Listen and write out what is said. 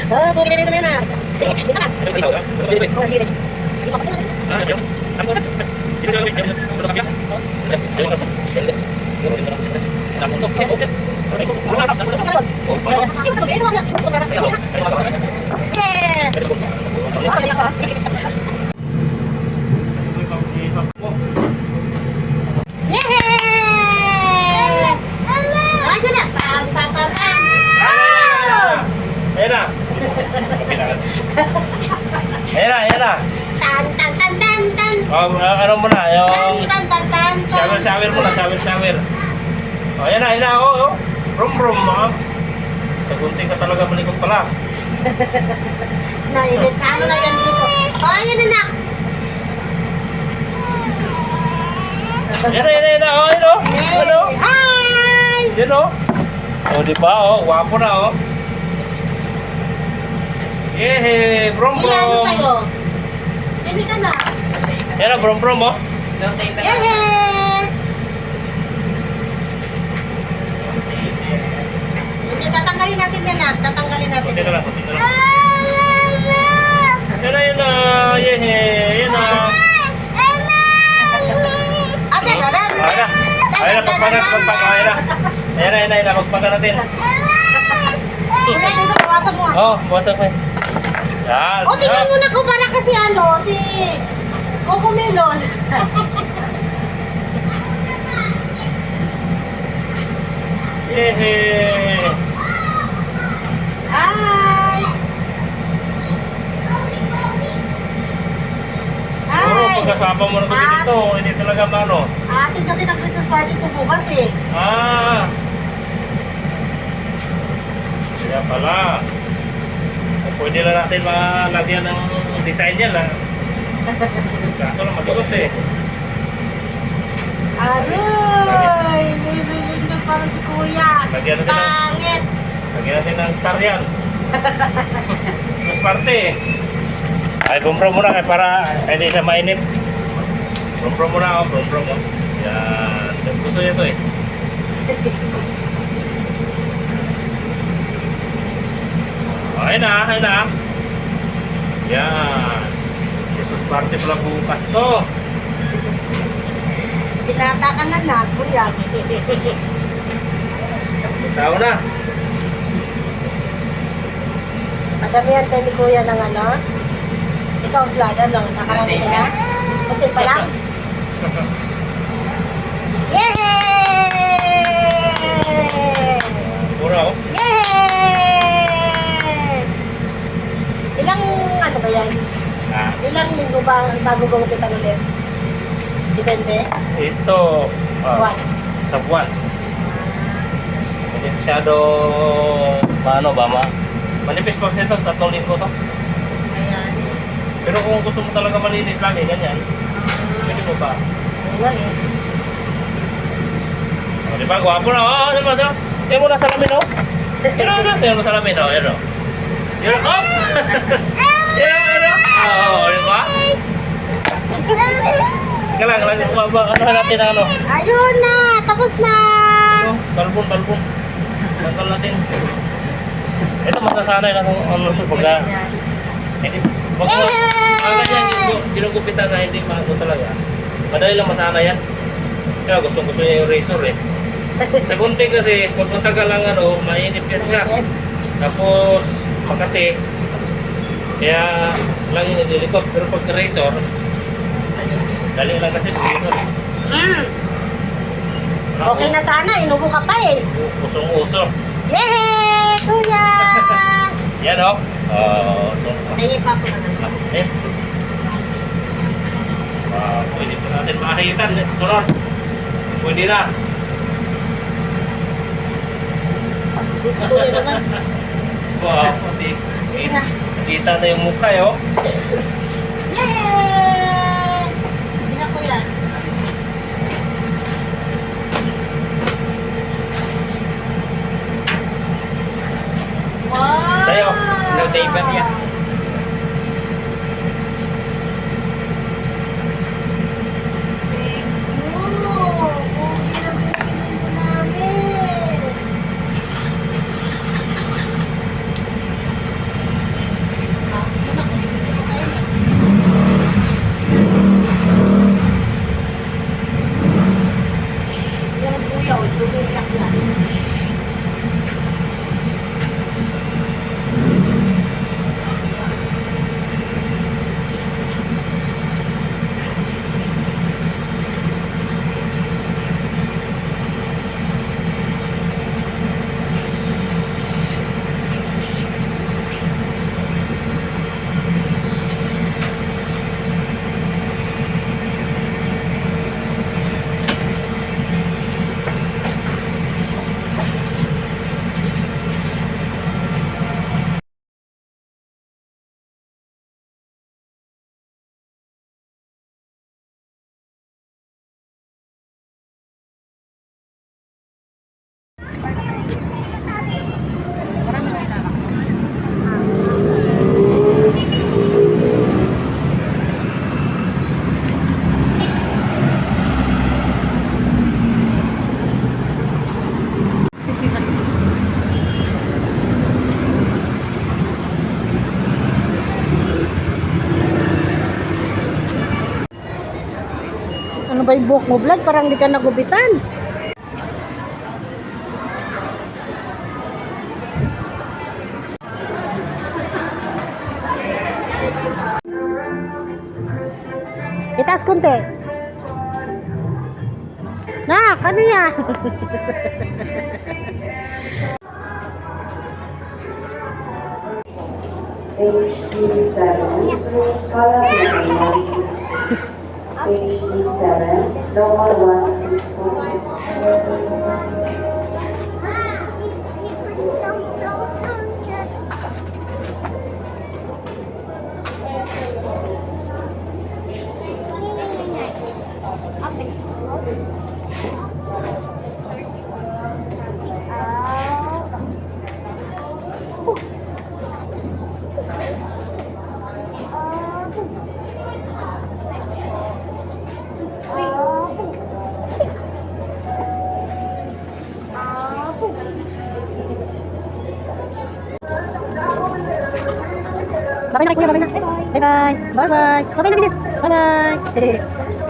Oh, pwede na na. Ayan na. Tan tan tan tan tan. Ano mo na, yung Tan tan tan tan. shower mo na, shower. Ayan na, oh. Brum, oh. Sagunting ka talaga malikot pala. Nainit na ano na yan dito. Oh, ayan na. Ayan, oh, ano? Ano? Hi! Yan, oh. Oh, di ba, oh, wapo na, oh. Yehe, brum. Iya, ano sa'yo? Hindi ka na. Yan na, brum, oh. Yehe! Hindi, tatanggalin natin yan na. Tatanggalin natin Kunti na yan. lang. Yan na, yehe, yan na. Ate, dadan. Ayan na, pagpagan, ayan na, pagpagan natin. Kuya, dito, bawasan mo. Oh, bawasan ko. Yan. O, tingnan mo na ko para kasi si Coco Melon. Yehe. Hi! Puro Hi! pagkasama mo na dito, hindi talaga mano. Atin kasi nag-Christmas party to bukas eh. Kaya pala. Pwede lang natin malagyan ng design yan lang. Kaso lang mabigot eh. Aroy! Bibilin na para si Kuya. Lagyan natin ng, Pangit! lagyan natin ng star yan. Mas parte eh. Ay, bumpro muna kaya para hindi siya mainip. Bumpro muna ako, bumpro mo. Yan. Gusto niya to eh. Ayun na. Yan. Christmas party pala bukas to. Binata ka na, Kuya. Tao na. Madamihan tayo ni Kuya ng ano. Ikaw, Vlad, ano? Nakarami ka na? Kunti pa lang? Yay! Mura oh. Yay! Ilang ano ba yan? Ilang linggo ba bago gugupitan ulit? Depende? Ito. Buwan. Sa buwan. Hindi masyado paano ba manipis pa ito, 3 linggo to. Ayan. Pero kung gusto mo talaga malinis lagi, ganyan. Pwede mo ba? Ayan eh. O, di ba? Gwapo na. Oh, di ba? Yan mo na salamin, oh. Yan mo salamin, oh. Yan, oh. Yan, oh. Yan, oh. Yan ba? Kailangan ano natin ang ano. Ayun na! Tapos na! Balbon. Tanggal natin. Ito masasanay na kung ano ito pagka. Ayan. Hindi. Wag mo. Ganyan ginugupitan na hindi maano talaga. Madali lang masana yan. Kaya gusto niya yung razor eh. Sa gunting kasi, kung matagal lang ano, mainip yan siya. Tapos, makati. Kaya, lang yun nililikot. Pero pag razor, dali lang kasi razor. Okay na sana, inubo ka pa eh. Usong-uso. Yay! Kuya! Yan o. So, May pa ako naman. pwede pa natin makahitan. Sunod. Pwede na. Dito kuya naman. Wow, pati. Sige na. Kita na yung mukha eh, oh. Yay! Hindi na kuya. Wow! Tayo, no-taban yan. Thank you! Pogi na bibilin ko namin. ba yung buhok mo, Vlad? Parang di ka nagupitan. Itaas konti. Nak, ano yan? HD7, normal 164. Bye-bye na kuya, bye-bye na. Bye-bye. Bye-bye. Bye-bye na bilis. Bye-bye.